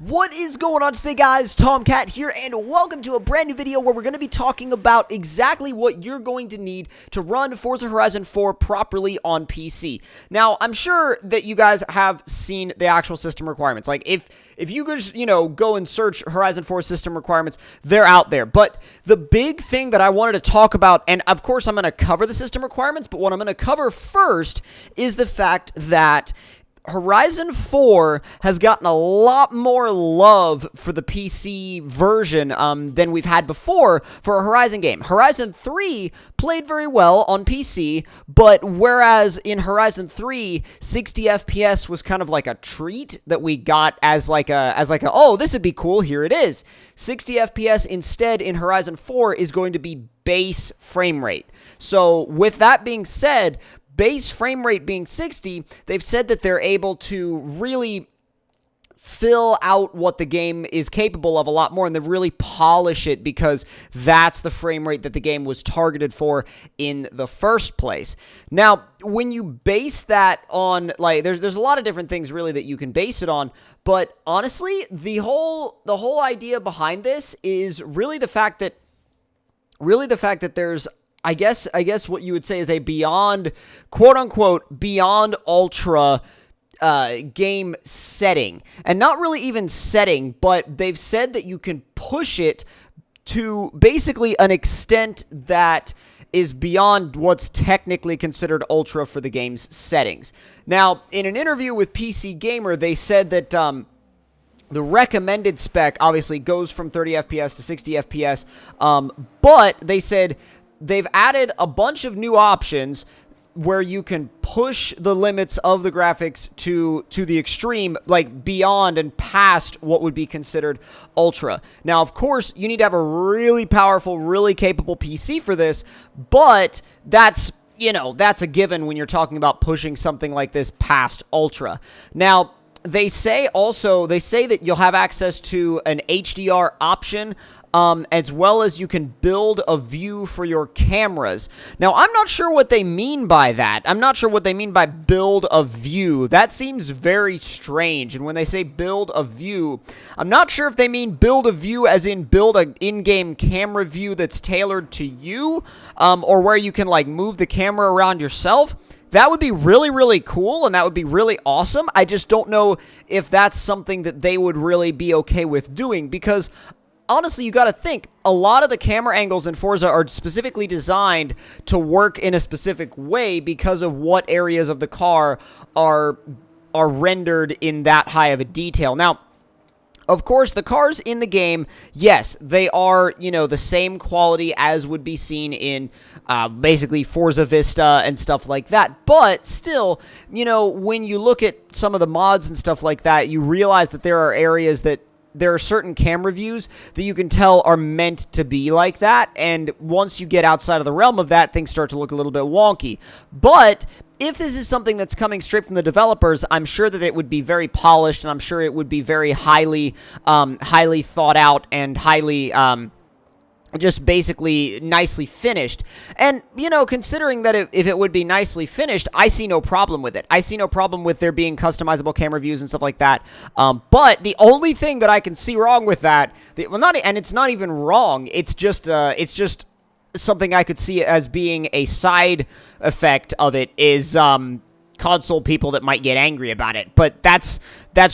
What is going on today, guys? Tomcat here, and welcome to a brand new video where we're going to be talking about exactly what you're going to need to run Forza Horizon 4 properly on PC. Now, I'm sure that you guys have seen the actual system requirements. Like, if you just, go and search Horizon 4 system requirements, they're out there. But the big thing that I wanted to talk about, and of course I'm going to cover the system requirements, but what I'm going to cover first is the fact that Horizon 4 has gotten a lot more love for the PC version than we've had before for a Horizon game. Horizon 3 played very well on PC, but whereas in Horizon 3, 60 FPS was kind of like a treat that we got as like a oh, this would be cool, here it is. 60 FPS instead in Horizon 4 is going to be base frame rate. So with that being said, base frame rate being 60, they've said that they're able to really fill out what the game is capable of a lot more, and they really polish it because that's the frame rate that the game was targeted for in the first place. Now, when you base that on, like, there's a lot of different things really that you can base it on, but honestly, the whole idea behind this is really the fact that there's I guess what you would say is a beyond, quote-unquote, beyond ultra game setting. And not really even setting, but they've said that you can push it to basically an extent that is beyond what's technically considered ultra for the game's settings. Now, in an interview with PC Gamer, they said that the recommended spec obviously goes from 30 FPS to 60 FPS, but they said they've added a bunch of new options where you can push the limits of the graphics to the extreme, like beyond and past what would be considered ultra. Now, of course, you need to have a really powerful, really capable PC for this, but that's a given when you're talking about pushing something like this past ultra. Now, they say that you'll have access to an HDR option, as well as you can build a view for your cameras. Now, I'm not sure what they mean by that. I'm not sure what they mean by build a view. That seems very strange. And when they say build a view, I'm not sure if they mean build a view as in build an in-game camera view that's tailored to you, or where you can, like, move the camera around yourself. That would be really, really cool, and that would be really awesome. I just don't know if that's something that they would really be okay with doing, because honestly, you got to think, a lot of the camera angles in Forza are specifically designed to work in a specific way because of what areas of the car are rendered in that high of a detail. Now, of course, the cars in the game, yes, they are, the same quality as would be seen in basically Forza Vista and stuff like that. But still, when you look at some of the mods and stuff like that, you realize that there are areas that there are certain camera views that you can tell are meant to be like that, and once you get outside of the realm of that, things start to look a little bit wonky. But if this is something that's coming straight from the developers, I'm sure that it would be very polished, and I'm sure it would be very highly thought out and highly just basically nicely finished. And, considering that if it would be nicely finished, I see no problem with it. I see no problem with there being customizable camera views and stuff like that. But the only thing that I can see wrong with that, and it's not even wrong, it's just something I could see as being a side effect of it is console people that might get angry about it. But that's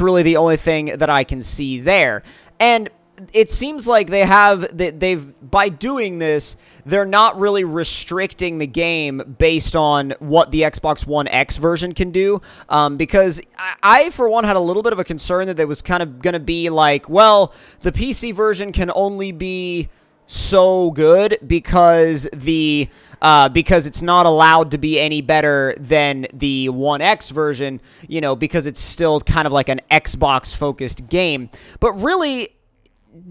really the only thing that I can see there. And it seems like by doing this, they're not really restricting the game based on what the Xbox One X version can do, because I, for one, had a little bit of a concern that it was kind of going to be like, well, the PC version can only be so good because it's not allowed to be any better than the One X version, because it's still kind of like an Xbox-focused game. But really,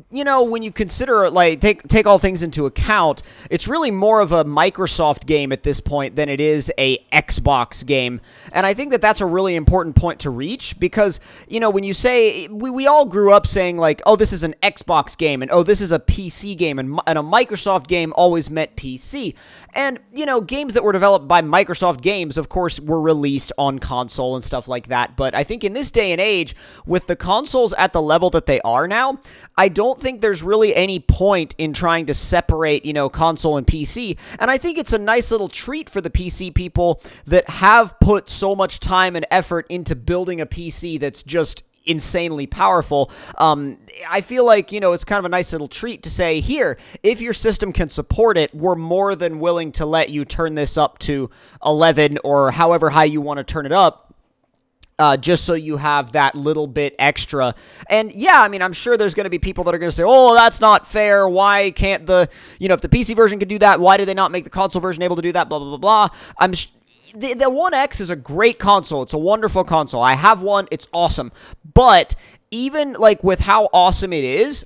you know, when you consider, like, take all things into account, it's really more of a Microsoft game at this point than it is a Xbox game. And I think that that's a really important point to reach because, you know, when you say, we all grew up saying, like, oh, this is an Xbox game, and oh, this is a PC game, and a Microsoft game always meant PC. And, you know, games that were developed by Microsoft Games, of course, were released on console and stuff like that. But I think in this day and age, with the consoles at the level that they are now, I don't think there's really any point in trying to separate, you know, console and PC. And I think it's a nice little treat for the PC people that have put so much time and effort into building a PC that's just insanely powerful. I feel like, you know, it's kind of a nice little treat to say, here, if your system can support it, we're more than willing to let you turn this up to 11 or however high you want to turn it up. Just so you have that little bit extra. And yeah, I mean, I'm sure there's going to be people that are going to say, oh, that's not fair. Why can't you know, if the PC version can do that, why did they not make the console version able to do that? Blah, blah, blah, blah. The One X is a great console. It's a wonderful console. I have one. It's awesome. But even, like, with how awesome it is,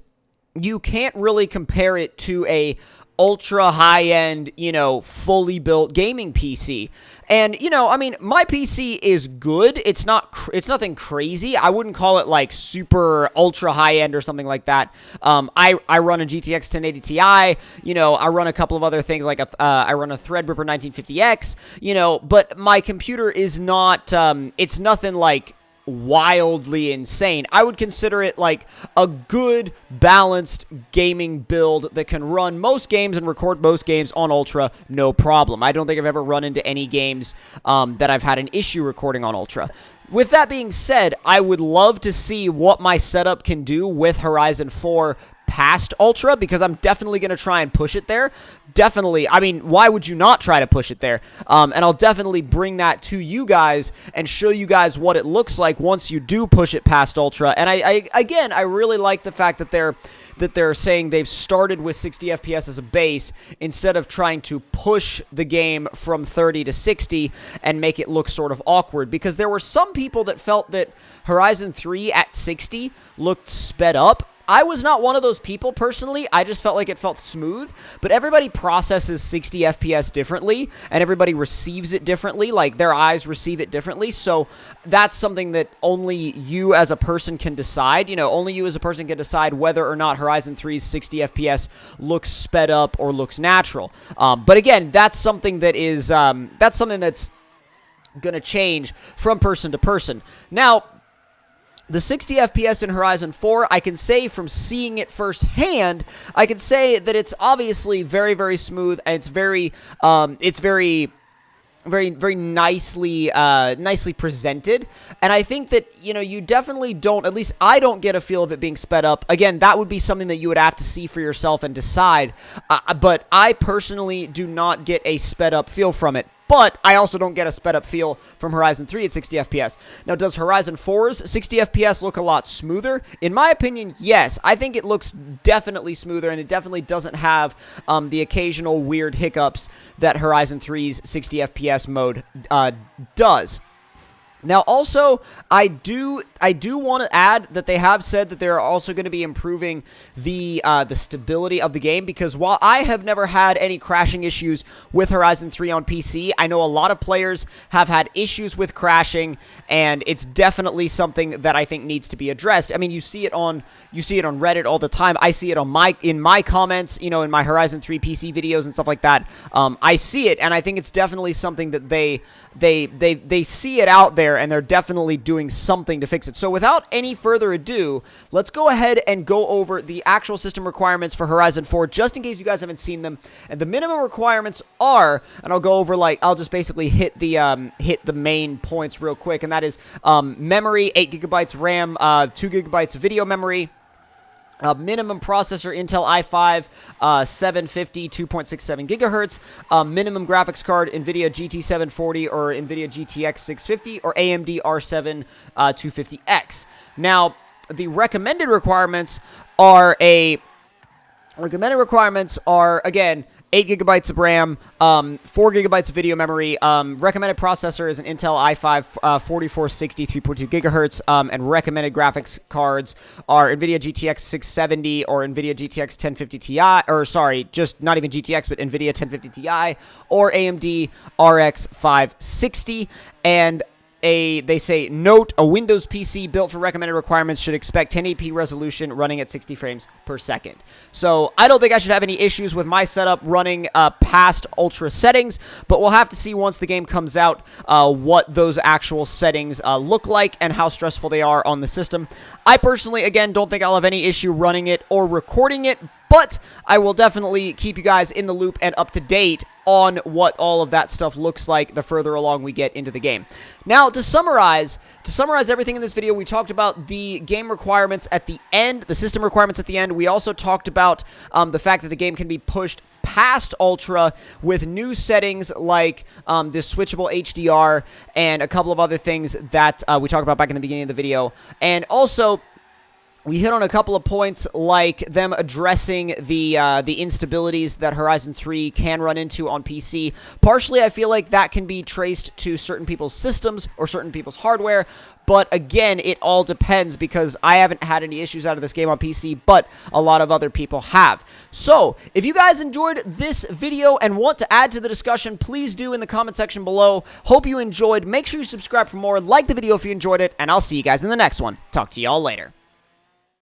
you can't really compare it to a ultra high-end, you know, fully built gaming PC. And, you know, I mean, my PC is good. It's nothing crazy. I wouldn't call it, like, super ultra high-end or something like that. I run a GTX 1080 Ti. You know, I run a couple of other things, like I run a Threadripper 1950X, you know, but my computer is not, it's nothing like wildly insane. I would consider it like a good, balanced gaming build that can run most games and record most games on Ultra, no problem. I don't think I've ever run into any games that I've had an issue recording on Ultra. With that being said, I would love to see what my setup can do with Horizon 4 past Ultra, because I'm definitely going to try and push it there. Definitely. I mean, why would you not try to push it there? And I'll definitely bring that to you guys and show you guys what it looks like once you do push it past Ultra. And I really like the fact that they're saying they've started with 60 FPS as a base instead of trying to push the game from 30 to 60 and make it look sort of awkward, because there were some people that felt that Horizon 3 at 60 looked sped up. I was not one of those people personally. I just felt like it felt smooth, but everybody processes 60 FPS differently, and everybody receives it differently. Like, their eyes receive it differently, so that's something that only you as a person can decide. You know, only you as a person can decide whether or not Horizon 3's 60 FPS looks sped up or looks natural. But again, that's something that is, that's something that's going to change from person to person. Now, the 60 FPS in Horizon 4, I can say from seeing it firsthand, I can say that it's obviously very, very smooth, and it's very nicely presented. And I think that, you know, you definitely don't, at least I don't get a feel of it being sped up. Again, that would be something that you would have to see for yourself and decide. But I personally do not get a sped up feel from it. But I also don't get a sped up feel from Horizon 3 at 60 FPS. Now, does Horizon 4's 60 FPS look a lot smoother? In my opinion, yes. I think it looks definitely smoother, and it definitely doesn't have the occasional weird hiccups that Horizon 3's 60 FPS mode does. Now, also, I do want to add that they have said that they're also going to be improving the stability of the game, because while I have never had any crashing issues with Horizon 3 on PC, I know a lot of players have had issues with crashing, and it's definitely something that I think needs to be addressed. I mean, you see it on Reddit all the time. I see it in my comments, you know, in my Horizon 3 PC videos and stuff like that. I see it, and I think it's definitely something that they see it out there, and they're definitely doing something to fix it. So without any further ado, let's go ahead and go over the actual system requirements for Horizon 4, just in case you guys haven't seen them. And the minimum requirements are, and I'll go over, like, I'll just basically hit the main points real quick, and that is memory, 8 gigabytes RAM, 2 gigabytes video memory, minimum processor Intel i5 750 2.67 gigahertz, minimum graphics card NVIDIA GT 740 or NVIDIA GTX 650 or AMD R7 250X. Now, the recommended requirements are again 8 gigabytes of RAM, 4 gigabytes of video memory. Recommended processor is an Intel i5 4460 3.2 gigahertz, and recommended graphics cards are NVIDIA GTX 670 or NVIDIA GTX 1050 Ti, or sorry, just not even GTX, but NVIDIA 1050 Ti or AMD RX 560, and they say, note, a Windows PC built for recommended requirements should expect 1080p resolution running at 60 frames per second. So I don't think I should have any issues with my setup running past ultra settings, but we'll have to see once the game comes out what those actual settings look like and how stressful they are on the system. I personally, again, don't think I'll have any issue running it or recording it, but I will definitely keep you guys in the loop and up to date on what all of that stuff looks like the further along we get into the game. Now, to summarize everything in this video, we talked about the game requirements at the end, the system requirements at the end. We also talked about the fact that the game can be pushed past Ultra with new settings like this switchable HDR and a couple of other things that we talked about back in the beginning of the video. And also, we hit on a couple of points like them addressing the instabilities that Horizon 3 can run into on PC. Partially, I feel like that can be traced to certain people's systems or certain people's hardware, but again, it all depends because I haven't had any issues out of this game on PC, but a lot of other people have. So, if you guys enjoyed this video and want to add to the discussion, please do in the comment section below. Hope you enjoyed. Make sure you subscribe for more, like the video if you enjoyed it, and I'll see you guys in the next one. Talk to y'all later.